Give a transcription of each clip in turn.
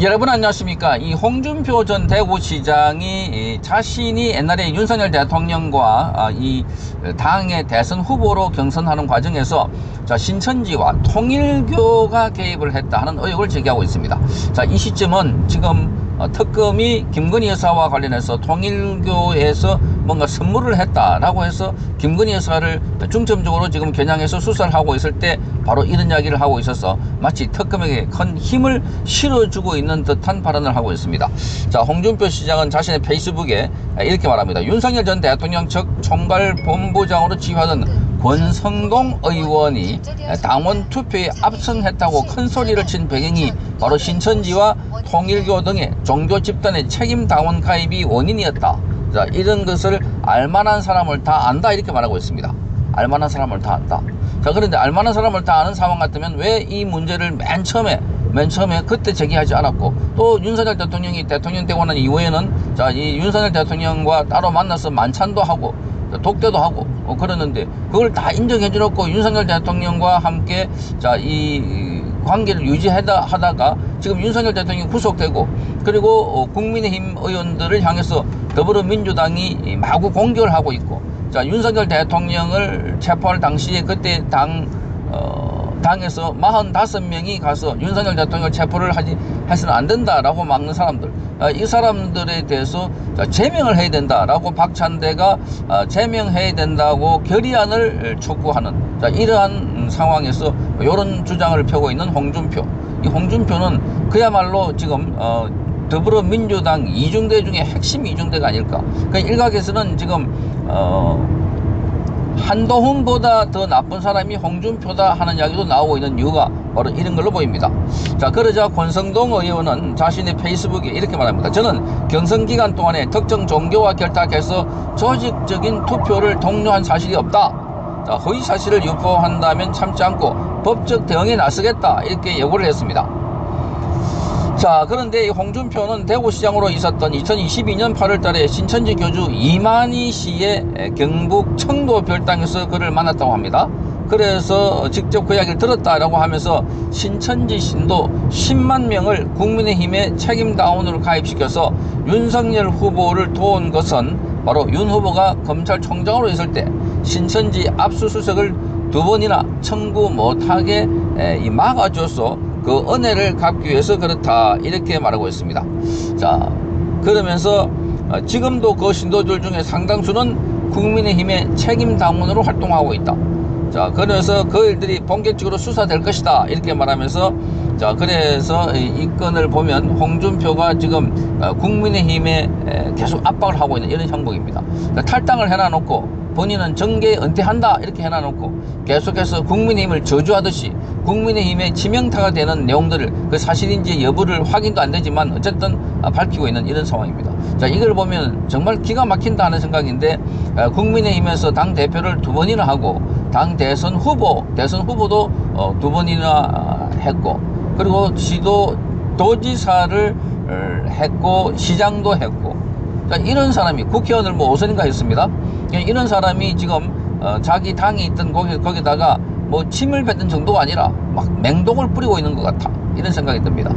여러분 안녕하십니까. 이 홍준표 전 대구시장이 자신이 옛날에 윤석열 대통령과 이 당의 대선 후보로 경선하는 과정에서 신천지와 통일교가 개입을 했다 하는 의혹을 제기하고 있습니다. 이 시점은 지금 특검이 김건희 여사와 관련해서 통일교에서 뭔가 선물을 했다라고 해서 김건희 여사를 중점적으로 지금 겨냥해서 수사를 하고 있을 때 바로 이런 이야기를 하고 있어서 마치 특검에게 큰 힘을 실어주고 있는 듯한 발언을 하고 있습니다. 홍준표 시장은 자신의 페이스북에 이렇게 말합니다. 윤석열 전 대통령 측 총괄본부장으로 지휘하던 권성동 의원이 당원 투표에 압승했다고 큰 소리를 친 배경이 바로 신천지와 통일교 등의 종교 집단의 책임 당원 가입이 원인이었다. 이런 것을 알만한 사람을 다 안다 이렇게 말하고 있습니다. 알만한 사람을 다 안다. 그런데 알만한 사람을 다 아는 상황 같으면 왜 이 문제를 맨 처음에 그때 제기하지 않았고, 또 윤석열 대통령이 대통령 되고 난 이후에는 이 윤석열 대통령과 따로 만나서 만찬도 하고 독대도 하고 그러는데 그걸 다 인정해 주놓고 윤석열 대통령과 함께 이 관계를 유지하다가 지금 윤석열 대통령이 구속되고, 그리고 국민의힘 의원들을 향해서 더불어민주당이 마구 공격을 하고 있고, 윤석열 대통령을 체포할 당시에 그때 당에서 45명이 가서 윤석열 대통령을 체포를 해서는 안 된다라고 막는 사람들, 이 사람들에 대해서 제명을 해야 된다라고 박찬대가 제명해야 된다고 결의안을 촉구하는 이러한 상황에서 이런 주장을 펴고 있는 홍준표. 이 홍준표는 그야말로 지금 더불어민주당 이중대 중에 핵심 이중대가 아닐까. 그러니까 일각에서는 지금 한동훈보다 더 나쁜 사람이 홍준표다 하는 이야기도 나오고 있는 이유가 바로 이런 걸로 보입니다. 그러자 권성동 의원은 자신의 페이스북에 이렇게 말합니다. 저는 경선 기간 동안에 특정 종교와 결탁해서 조직적인 투표를 독려한 사실이 없다. 허위 사실을 유포한다면 참지 않고 법적 대응에 나서겠다 이렇게 예고를 했습니다. 그런데 홍준표는 대구시장으로 있었던 2022년 8월달에 신천지 교주 이만희 씨의 경북 청도 별당에서 그를 만났다고 합니다. 그래서 직접 그 이야기를 들었다라고 하면서 신천지 신도 10만 명을 국민의힘의 책임당원으로 가입시켜서 윤석열 후보를 도운 것은 바로 윤 후보가 검찰총장으로 있을 때 신천지 압수수색을 2번이나 청구 못하게 막아줘서 그 은혜를 갚기 위해서 그렇다 이렇게 말하고 있습니다. 그러면서 지금도 그 신도들 중에 상당수는 국민의힘의 책임당원으로 활동하고 있다. 그래서 그 일들이 본격적으로 수사될 것이다 이렇게 말하면서 그래서 이 건을 보면 홍준표가 지금 국민의힘에 계속 압박을 하고 있는 이런 형국입니다. 탈당을 해놔놓고 본인은 정계 은퇴한다 이렇게 해놔놓고 계속해서 국민의힘을 저주하듯이 국민의힘의 치명타가 되는 내용들을 그 사실인지 여부를 확인도 안 되지만 어쨌든 밝히고 있는 이런 상황입니다. 이걸 보면 정말 기가 막힌다 하는 생각인데, 국민의힘에서 당대표를 2번이나 하고 당 대선 후보도 2번이나 했고, 그리고 도지사를 했고 시장도 했고, 이런 사람이 국회의원을 5선인가 했습니다. 이런 사람이 지금 자기 당이 있던 거기다가 침을 뱉는 정도가 아니라 막 맹독을 뿌리고 있는 것 같아 이런 생각이 듭니다.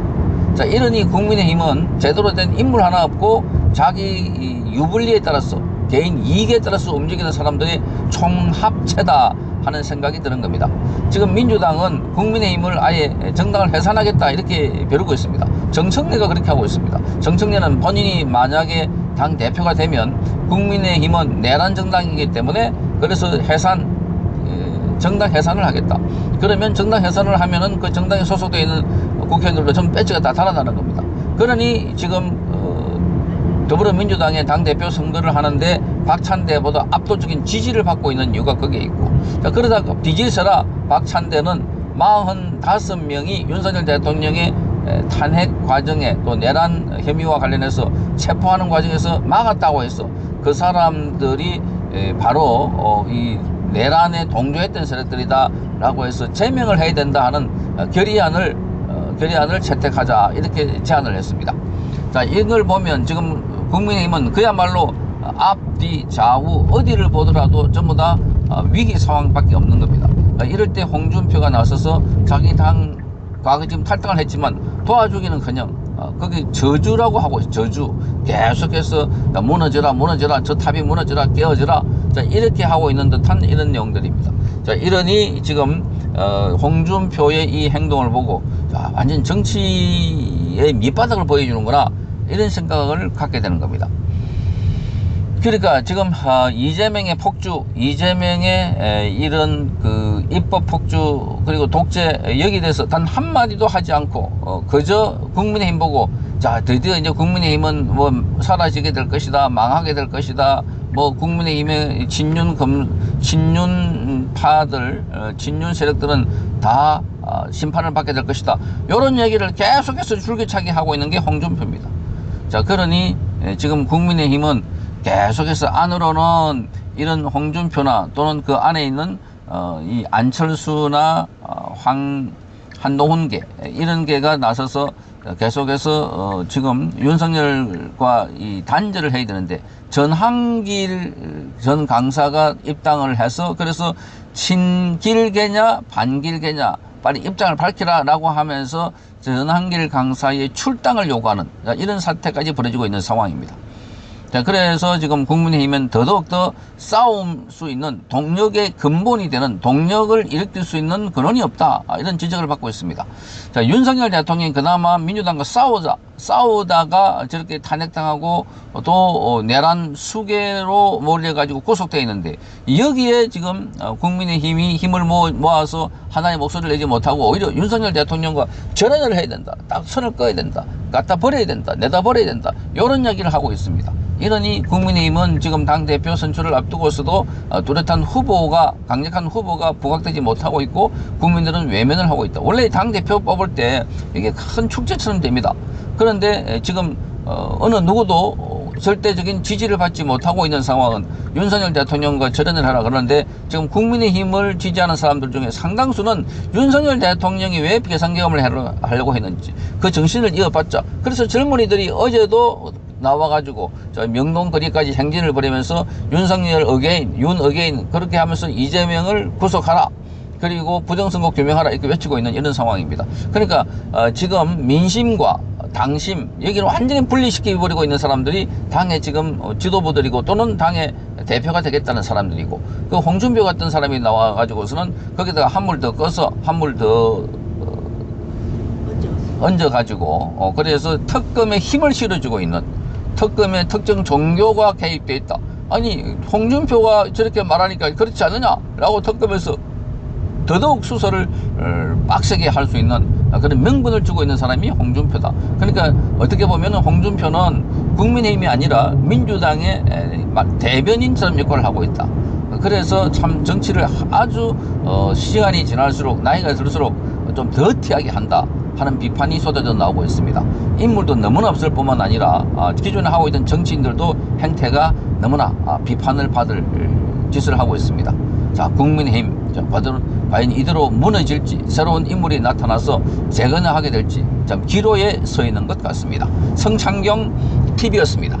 이러니 국민의힘은 제대로 된 인물 하나 없고 자기 유불리에 따라서 개인 이익에 따라서 움직이는 사람들의 총합체다 하는 생각이 드는 겁니다. 지금 민주당은 국민의힘을 아예 정당을 해산하겠다 이렇게 벼르고 있습니다. 정청래가 그렇게 하고 있습니다. 정청래는 본인이 만약에 당대표가 되면 국민의힘은 내란 정당이기 때문에 그래서 정당 해산을 하겠다. 그러면 정당 해산을 하면은 그 정당에 소속되어 있는 국회의원들도 전부 배지가 다 달아나는 겁니다. 그러니 지금 더불어민주당의 당대표 선거를 하는데 박찬대보다 압도적인 지지를 받고 있는 이유가 거기에 있고, 그러다가 뒤질세라 박찬대는 45명이 윤석열 대통령의 탄핵 과정에 또 내란 혐의와 관련해서 체포하는 과정에서 막았다고 해서 그 사람들이 바로 이 내란에 동조했던 세력들이다 라고 해서 제명을 해야 된다 하는 결의안을 채택하자 이렇게 제안을 했습니다. 이걸 보면 지금 국민의힘은 그야말로 앞뒤 좌우 어디를 보더라도 전부 다 위기 상황밖에 없는 겁니다. 이럴 때 홍준표가 나서서 자기 당 과거 지금 탈당을 했지만 도와주기는커녕 거기 저주라고 하고 있어요. 저주. 계속해서 무너져라, 무너져라, 저 탑이 무너져라, 깨어져라. 자, 이렇게 하고 있는 듯한 이런 내용들입니다. 자, 이러니 지금 홍준표의 이 행동을 보고 자, 완전 정치의 밑바닥을 보여주는구나, 이런 생각을 갖게 되는 겁니다. 그러니까 지금 이재명의 폭주, 이재명의 이런 그 입법 폭주 그리고 독재, 여기에 대해서 단 한마디도 하지 않고 그저 국민의힘 보고 자, 드디어 이제 국민의힘은 뭐 사라지게 될 것이다, 망하게 될 것이다, 뭐 국민의힘의 친윤파들, 친윤 세력들은 다 심판을 받게 될 것이다, 이런 얘기를 계속해서 줄기차게 하고 있는 게 홍준표입니다. 자, 그러니 지금 국민의힘은 계속해서 안으로는 이런 홍준표나 또는 그 안에 있는 이 안철수나 한동훈계, 이런 계가 나서서 계속해서 지금 윤석열과 이 단절을 해야 되는데, 전한길 전 강사가 입당을 해서 그래서 친길계냐 반길계냐 빨리 입장을 밝히라 라고 하면서 전한길 강사의 출당을 요구하는 이런 사태까지 벌어지고 있는 상황입니다. 자, 그래서 지금 국민의힘은 더더욱더 싸울 수 있는 동력의 근본이 되는, 동력을 일으킬 수 있는 근원이 없다, 이런 지적을 받고 있습니다. 자, 윤석열 대통령이 그나마 민주당과 싸우다가 저렇게 탄핵당하고 또 내란 수괴로 몰려가지고 구속되어 있는데, 여기에 지금 국민의힘이 힘을 모아서 하나의 목소리를 내지 못하고 오히려 윤석열 대통령과 절연을 해야 된다, 딱 선을 꺼야 된다, 갖다 버려야 된다, 내다 버려야 된다, 이런 이야기를 하고 있습니다. 이러니 국민의힘은 지금 당대표 선출을 앞두고서도 뚜렷한 후보가, 강력한 후보가 부각되지 못하고 있고 국민들은 외면을 하고 있다. 원래 당대표 뽑을 때 이게 큰 축제처럼 됩니다. 그런데 지금 어느 누구도 절대적인 지지를 받지 못하고 있는 상황은 윤석열 대통령과 절연을 하라 그러는데, 지금 국민의힘을 지지하는 사람들 중에 상당수는 윤석열 대통령이 왜 비상계엄을 하려고 했는지 그 정신을 이어받자. 그래서 젊은이들이 어제도 나와가지고 저 명동거리까지 행진을 벌이면서 윤석열 어게인, 윤 어게인 그렇게 하면서 이재명을 구속하라, 그리고 부정선거 규명하라, 이렇게 외치고 있는 이런 상황입니다. 그러니까 지금 민심과 당심, 여기를 완전히 분리시켜버리고 있는 사람들이 당의 지금 지도부들이고 또는 당의 대표가 되겠다는 사람들이고, 그 홍준표 같은 사람이 나와가지고서는 거기다가 한물 더 꺼서 한물 더 얹어가지고 그래서 특검에 힘을 실어주고 있는, 특검에 특정 종교가 개입돼 있다. 아니, 홍준표가 저렇게 말하니까 그렇지 않느냐 라고 특검에서 더더욱 수사를 빡세게 할 수 있는 그런 명분을 주고 있는 사람이 홍준표다. 그러니까 어떻게 보면 홍준표는 국민의힘이 아니라 민주당의 대변인처럼 역할을 하고 있다. 그래서 참 정치를 아주 시간이 지날수록, 나이가 들수록 좀 더티하게 한다 하는 비판이 쏟아져 나오고 있습니다. 인물도 너무나 없을 뿐만 아니라 기존에 하고 있던 정치인들도 행태가 너무나 비판을 받을 짓을 하고 있습니다. 자, 국민의힘 과연 이대로 무너질지, 새로운 인물이 나타나서 재건하게 될지 참 기로에 서 있는 것 같습니다. 성창경 TV였습니다.